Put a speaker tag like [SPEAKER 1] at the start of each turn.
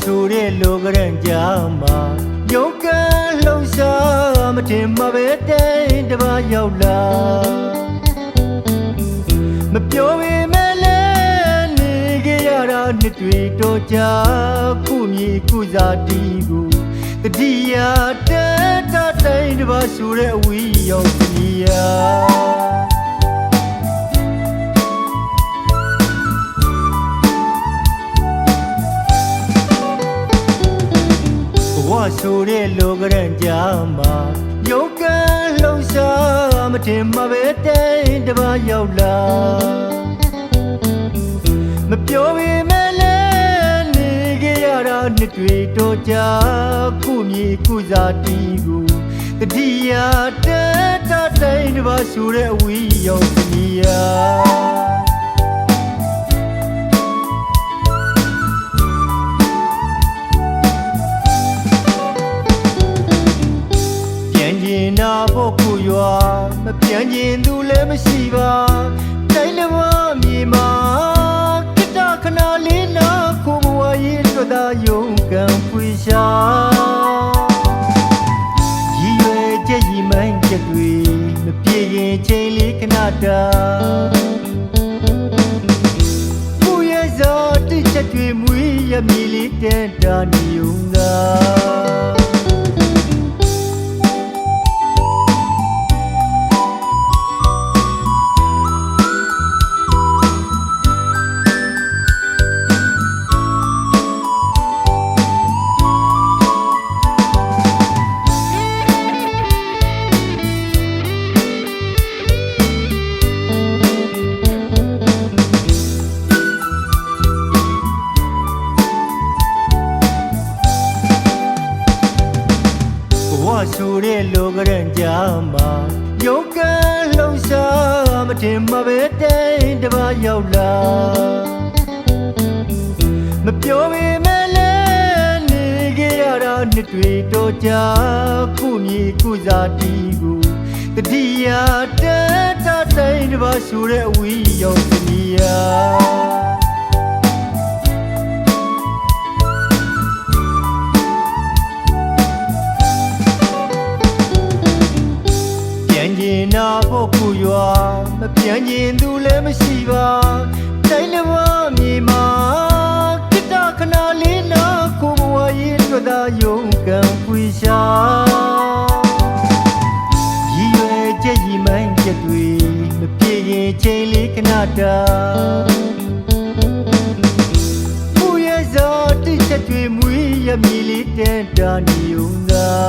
[SPEAKER 1] ဆိုတဲ့လောကရန်ကြမှာယုံကလှုပ်ရှားမထင်မှပဲတိုင်းတစ်ပါးရောက်လာမပြောပေမဲ့လည်းနေခဲ့ရတာနှစ်တွေတော့ကြာခုမြေခုစားတီးကိုတတိယတဲတာတိုင်းတစ်ပါးဆိုတဲ့အဝီးရောက်စီယာဆိုတဲ့လောကရန်ကြမှာယုံကလှုပ်ရှားမထင်မှပဲတိုင်းတစ်ပါးရောက်လာမပြောပေမဲ့လည်းနေခဲ့ရတာနှစ်တွေတော့ကြာခုမြေခုစားတီးကိုတတိယတဲတာတိုင်းတစ်ပါးဆိုတဲ့အဝီးရောက်စီယာနာဖို့ကိုရွာမပြန်ကျင်သူလည်းမရှိပါတိုင်းလည်းမမြေမှာကိတခဏလေးနာကိုဘဝရေးအတွက်သာယုံကံဖွေရှာရည်ရွယ်ချက်ရည်မှန်းချက်တွေမပြေရင်ချိန်လေးခဏတာကိုရဲ့ဇာတိချက်တွေမွေးရမြေလေးတန်တာနေုံသာဆိုတဲ့လောကရန်ကြမှာယုံကလှုပ်ရှားမထင်မှပဲတိုင်းတစ်ပါးရောက်လာမပြောပေမဲ့လည်းနေခဲ့ရတာနှစ်တွေတော့ကြာခုမြေခုစားတီးကိုတတိယတဲတာတိုင်းတစ်ပါးဆိုတဲ့အဝီးရောက်စီယာနာဖို့ကိုရွာမပြန်ကျင်သူလည်းမရှိပါတိုင်းလည်းမမြေမှာကိတခဏလေးနာကိုဘဝရေးအတွက်သာယုံကံဖွေရှာရည်ရွယ်ချက်ရည်မှန်းချက်တွေမပြေရင်ချိန်လေးခဏတာကိုရဲ့ဇာတိချက်တွေမွေးရမြေလေးတန်တာနေုံသာ